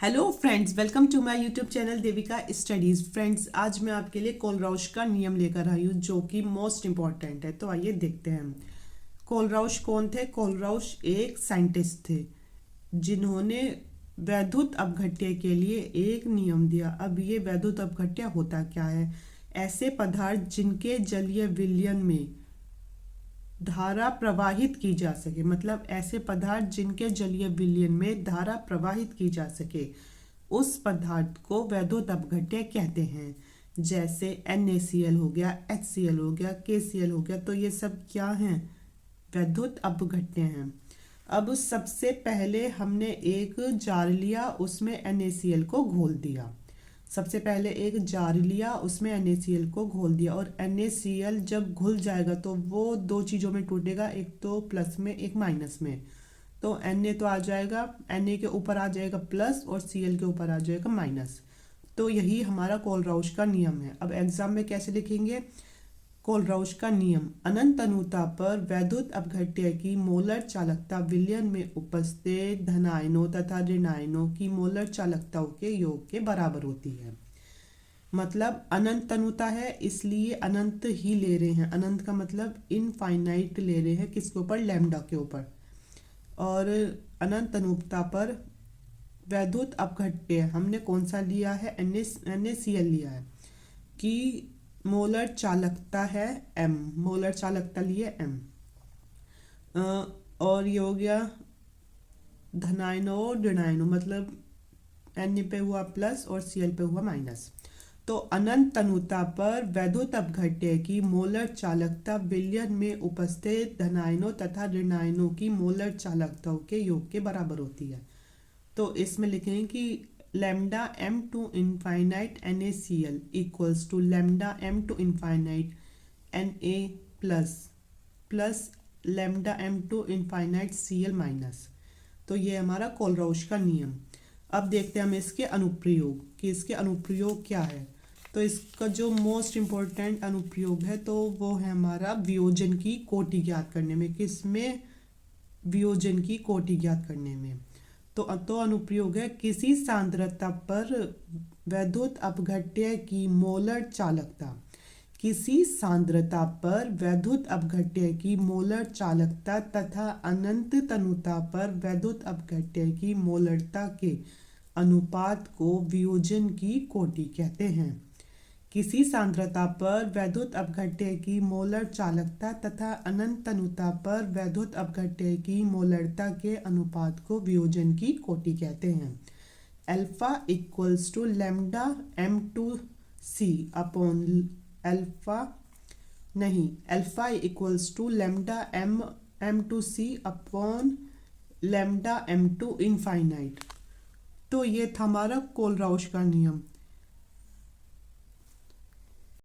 Hello friends, welcome to my YouTube channel Devika studies. Friends, आज मैं आपके लिए कोलराउश का नियम लेकर आई हूँ जो कि मोस्ट इम्पॉर्टेंट है। तो आइए देखते हैं हम कोलराउश कौन थे। कोलराउश एक साइंटिस्ट थे जिन्होंने वैद्युत अपघट्य के लिए एक नियम दिया। अब ये वैद्युत अपघट्य होता क्या है? ऐसे पदार्थ जिनके जलीय विलयन में धारा प्रवाहित की जा सके, मतलब ऐसे पदार्थ जिनके जलीय विलयन में धारा प्रवाहित की जा सके, उस पदार्थ को वैद्युत अपघट्य कहते हैं। जैसे NaCl हो गया, HCl हो गया, KCl हो गया। तो ये सब क्या हैं? वैद्युत अपघट्य हैं। अब सबसे पहले हमने एक जार लिया, उसमें NaCl को घोल दिया। सबसे पहले एक जार लिया, उसमें NaCl को घोल दिया, और NaCl जब घुल जाएगा तो वो दो चीज़ों में टूटेगा, एक तो प्लस में एक माइनस में। तो Na तो आ जाएगा, Na के ऊपर आ जाएगा प्लस और Cl के ऊपर आ जाएगा माइनस। तो यही हमारा कोलराउश का नियम है। अब एग्जाम में कैसे लिखेंगे? कोलराउश का नियम: अनंत अनुता पर वैद्युत अपघट्य की मोलर चालकता विलयन में उपस्थित धनायनों तथा ऋणायनों की मोलर चालकताओं के योग के बराबर होती है। मतलब अनंत अनुता है, इसलिए अनंत ही ले रहे हैं। अनंत का मतलब इनफाइनाइट ले रहे हैं। किसके ऊपर? लैम्डा के ऊपर। और अनंत अनुता पर वैद्युत अपघट्य हमने कौन सा लिया है? NaCl लिया है। कि मोलर चालकता है m, मोलर चालकता लिए m। और ये हो गया धनायनों और ऋणायनों, मतलब Na पे हुआ प्लस और Cl पे हुआ माइनस। तो अनंत तनुता पर वैद्युत अपघट्य की मोलर चालकता विलयन में उपस्थित धनायनों तथा ऋणायनों की मोलर चालकताओं के योग के बराबर होती है। तो इसमें लिखेंगे कि lambda m to infinite NaCl equals to lambda m to infinite Na plus plus lambda m to infinite Cl minus. तो ये हमारा कोलराउश का नियम। अब देखते हैं हम इसके अनुप्रयोग कि इसके अनुप्रयोग क्या है। तो इसका जो मोस्ट इम्पोर्टेंट अनुप्रयोग है तो वो है हमारा वियोजन की कोटि ज्ञात करने में। किसमें? वियोजन की कोटि ज्ञात करने में। तो अनुप्रयोग है: किसी सांद्रता पर वैद्युत अपघट्य की मोलर चालकता, किसी सांद्रता पर वैद्युत अपघट्य की मोलर चालकता तथा अनंत तनुता पर वैद्युत अपघट्य की मोलरता के अनुपात को वियोजन की कोटि कहते हैं। किसी सांद्रता पर वैद्युत अपघट्य की मोलर चालकता तथा अनंत तनुता पर वैद्युत अपघट्य की मोलरता के अनुपात को वियोजन की कोटि कहते हैं। Alpha equals to lambda m2c upon alpha नहीं, alpha equals to lambda m2c upon lambda m2 infinite. तो ये था हमारा कोलराउश का नियम।